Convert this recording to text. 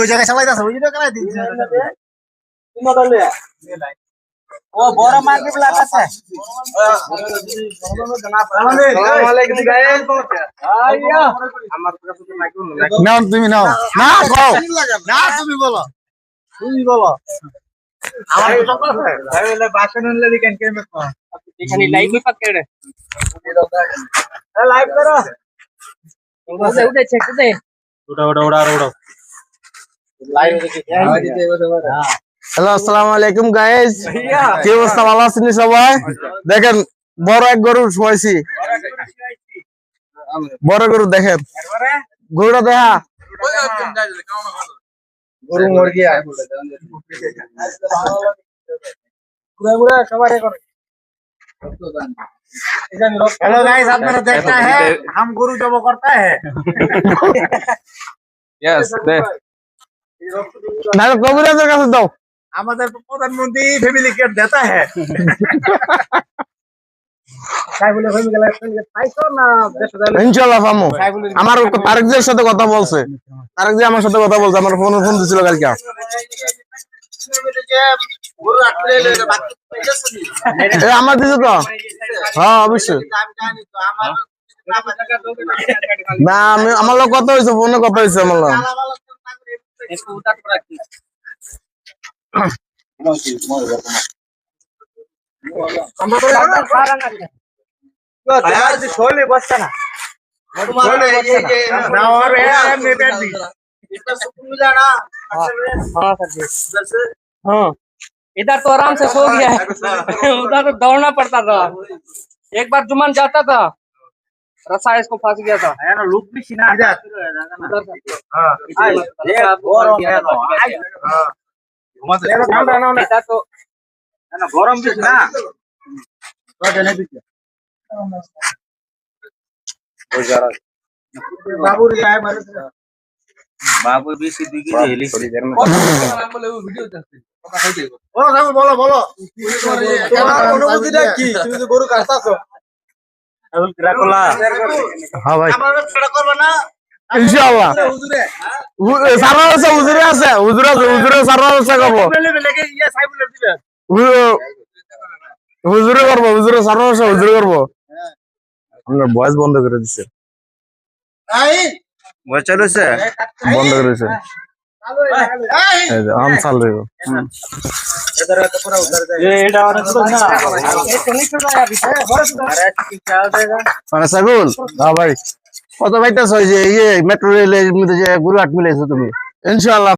ওই জায়গায় সবাই আছে ওই জায়গায় কালাই দিছে কি মডেল লে ও বড় মার্কেট লাগা আছে আসসালামু আলাইকুম গাইস আইয়া আমার কাছে তো লাগবে না নাও তুমি নাও না কও না তুমি বলো আমার তো সব আছে তাহলে বাসন হলে দিকেন কেমন কো এখানে লাইভ में पकड़ है लाइव करो उधर उधर चेक दे ওটা लाइव देखिए हां হ্যালো আসসালামু আলাইকুম গাইস কি অবস্থা ভালো আছেন সবাই দেখেন বড় এক গরু শোয়াইছি বড় গরু দেখেন গরুটা দেখা গরু মর গিয়া पूरा सवारी करो हेलो गाइस आप मेरा देखना है हम गुरु जब वो करता है यस दे না কবিরাজের কাছে দাও আমাদের প্রধানমন্ত্রী ফ্যামিলি কেয়ার देता है তাই বলে ফ্যামিলি গেলে পাইছো না দেশে যাইলে ইনশাআল্লাহ পামু আমার তারেকদের সাথে কথা বলছে তারেক জি আমার সাথে কথা বলছে আমার ফোন দিছিল কালকে গুরু আটলে বাকি পেয়েছে এ আমার দিছে তো হ্যাঁ অবশ্যই আমি জানি তো আমার না আমি আমার লোক কথা হইছে ফোনে কথা হইছে আমার লোক इसको उतार कर रखिए আমরা তো यार जी छोले बसता ना छोले ये ना और है मैं बैठ दी इसका सुकून मिला ना हां सर जी हां इधर तो आराम से सो गया है उधर तो दौड़ना पड़ता था एक बार जुमान जाता था रसा इसको फंस गया था है ना लुक भी सीना इधर हां ये और है ना हां घुमा दे ना इधर तो है ना गरम भी ना तो देने भी ओ जरा बाबू रे आए मारे बाबू भी सीधी की हेली थोड़ी देर में बोले वो वीडियो चलते ও সামু বলো বলো তোমার অনুভূতিটা কি তুমি তো গরু কাটতাছো আবুল গ্রাকুলা হ্যাঁ ভাই আমার সেটা করবে না ইনশাআল্লাহ হুজুরে সারা আছে হুজুরে আছে হুজুরে সারা আছে করব বলে লেগে ইয়া সাইবুল দিবে হুজুরে করব হুজুরে সারা আছে হুজুরে করব আমরা ভয়েস বন্ধ করে দিছে আই ভয়েস চালুছে বন্ধ করে দিছে এই যে আম চালু হইব इधर तो पूरा उधर जाए ये एडा और तो ना ये तो नहीं छोड़ा अभी अरे क्या देगा মানে সাগুল হ্যাঁ ভাই কত বাইতাছ হইছে এই মেট্রো রেলের মধ্যে যে গুরু আট মিলাইছো তুমি ইনশাআল্লাহ